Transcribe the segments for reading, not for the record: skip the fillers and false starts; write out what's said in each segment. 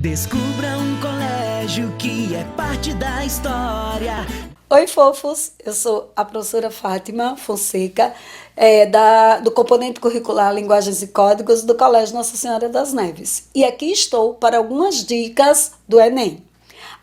Descubra um colégio que é parte da história. Oi, fofos! Eu sou a professora Fátima Fonseca, do componente curricular Linguagens e Códigos do Colégio Nossa Senhora das Neves. E aqui estou para algumas dicas do Enem.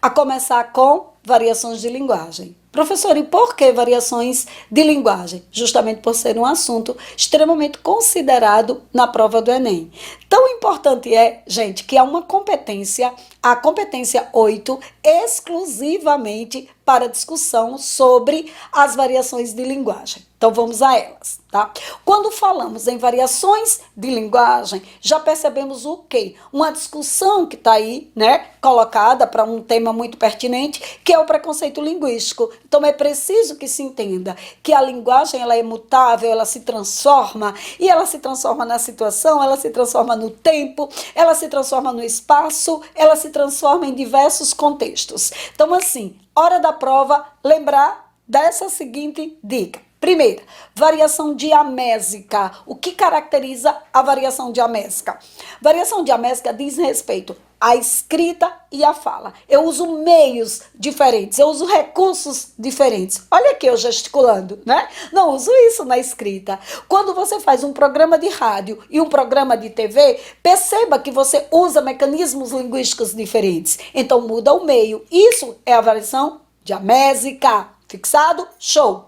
A começar com variações de linguagem. Professor, e por que variações de linguagem? Justamente por ser um assunto extremamente considerado na prova do Enem. Tão importante é, gente, que há uma competência, a competência 8, exclusivamente para discussão sobre as variações de linguagem. Então vamos a elas, tá? Quando falamos em variações de linguagem, já percebemos o quê? Uma discussão que está aí, né, colocada para um tema muito pertinente, que é o preconceito linguístico. Então é preciso que se entenda que a linguagem ela é mutável, ela se transforma, e ela se transforma na situação, ela se transforma no tempo, ela se transforma no espaço, ela se transforma em diversos contextos. Então assim, hora da prova, lembrar dessa seguinte dica. Primeira, variação diamésica. O que caracteriza a variação diamésica? Variação diamésica diz respeito à escrita e à fala. Eu uso meios diferentes, eu uso recursos diferentes. Olha aqui eu gesticulando, né? Não uso isso na escrita. Quando você faz um programa de rádio e um programa de TV, perceba que você usa mecanismos linguísticos diferentes. Então muda o meio. Isso é a variação diamésica. Fixado? Show!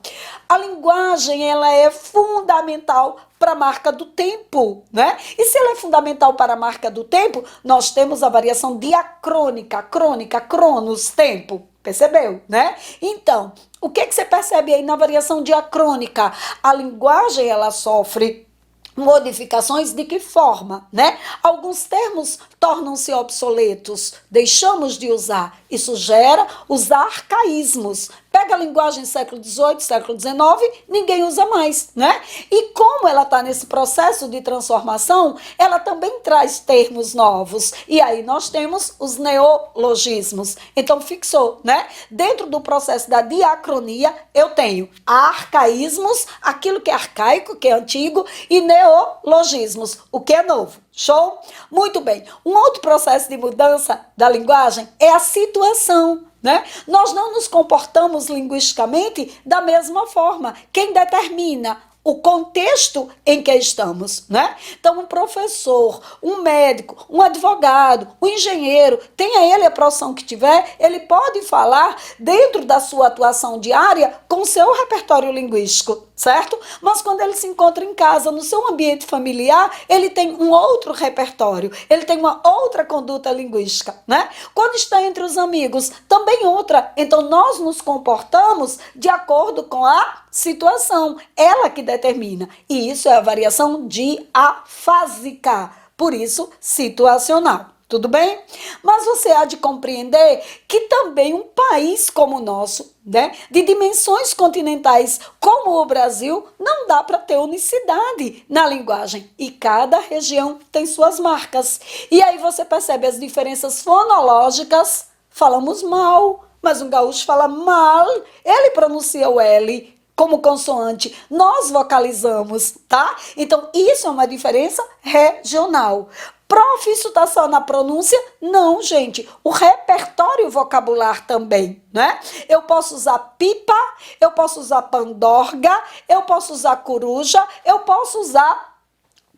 A linguagem, ela é fundamental para a marca do tempo, né? E se ela é fundamental para a marca do tempo, nós temos a variação diacrônica, crônica, cronos, tempo. Percebeu, né? Então, o que você percebe aí na variação diacrônica? A linguagem, ela sofre modificações de que forma, né? Alguns termos tornam-se obsoletos, deixamos de usar. Isso gera os arcaísmos. Pega a linguagem século XVIII, século XIX, ninguém usa mais, né? E como ela está nesse processo de transformação, ela também traz termos novos. E aí nós temos os neologismos. Então fixou, né? Dentro do processo da diacronia, eu tenho arcaísmos, aquilo que é arcaico, que é antigo, e neologismos, o que é novo. Show? Muito bem. Um outro processo de mudança da linguagem é a situação, né? Nós não nos comportamos linguisticamente da mesma forma. Quem determina o contexto em que estamos, né? Então, um professor, um médico, um advogado, um engenheiro, tenha ele a profissão que tiver, ele pode falar dentro da sua atuação diária com o seu repertório linguístico, certo? Mas quando ele se encontra em casa, no seu ambiente familiar, ele tem um outro repertório, ele tem uma outra conduta linguística, né? Quando está entre os amigos, também outra. Então, nós nos comportamos de acordo com a situação, ela que determina. E isso é a variação diafásica, por isso, situacional. Tudo bem? Mas você há de compreender que também um país como o nosso, né, de dimensões continentais como o Brasil, não dá para ter unicidade na linguagem. E cada região tem suas marcas. E aí você percebe as diferenças fonológicas. Falamos mal, mas um gaúcho fala mal, ele pronuncia o L como consoante, nós vocalizamos, tá? Então, isso é uma diferença regional. Prof, isso tá só na pronúncia? Não, gente. O repertório vocabular também, né? Eu posso usar pipa, eu posso usar pandorga, eu posso usar coruja, eu posso usar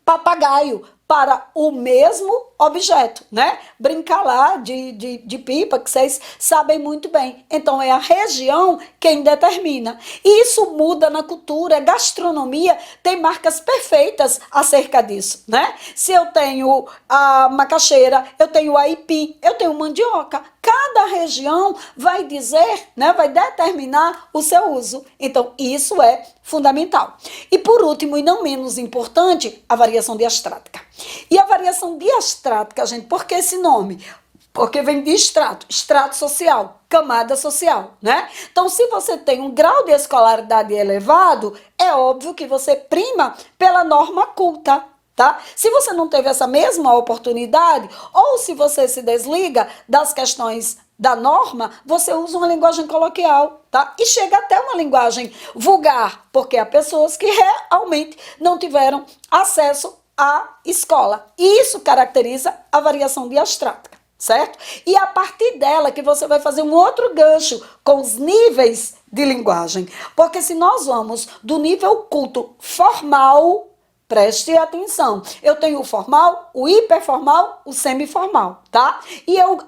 papagaio para o mesmo objeto, né? Brincar lá de pipa, que vocês sabem muito bem. Então, é a região quem determina. E isso muda na cultura, gastronomia tem marcas perfeitas acerca disso, né? Se eu tenho a macaxeira, eu tenho a aipim, eu tenho mandioca. Cada região vai dizer, né, vai determinar o seu uso. Então, isso é fundamental. E por último, e não menos importante, a variação diastrática. E a variação diastrática, gente, por que esse nome? Porque vem de extrato, extrato social, camada social, né? Então, se você tem um grau de escolaridade elevado, é óbvio que você prima pela norma culta, tá? Se você não teve essa mesma oportunidade, ou se você se desliga das questões da norma, você usa uma linguagem coloquial, tá? E chega até uma linguagem vulgar, porque há pessoas que realmente não tiveram acesso à escola. E isso caracteriza a variação diastrática. certo? E a partir dela que você vai fazer um outro gancho com os níveis de linguagem. Porque se nós vamos do nível culto formal, preste atenção, eu tenho o formal, o hiperformal, o semiformal, tá? E eu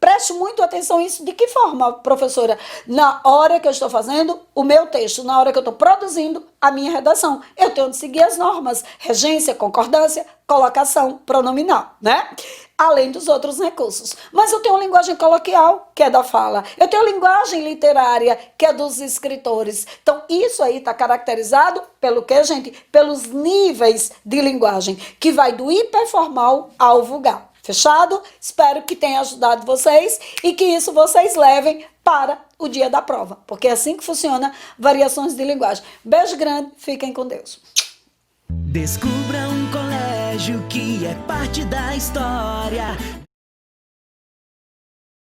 preste muito atenção nisso. De que forma, professora? Na hora que eu estou fazendo o meu texto, na hora que eu estou produzindo a minha redação, eu tenho de seguir as normas, regência, concordância, colocação pronominal, né? Além dos outros recursos. Mas eu tenho uma linguagem coloquial, que é da fala. Eu tenho linguagem literária, que é dos escritores. Então, isso aí está caracterizado pelo quê, gente? Pelos níveis de linguagem, que vai do hiperformal ao vulgar. Fechado? Espero que tenha ajudado vocês e que isso vocês levem para o dia da prova, porque é assim que funciona variações de linguagem. Beijo grande, fiquem com Deus. Descubra um colégio que é parte da história.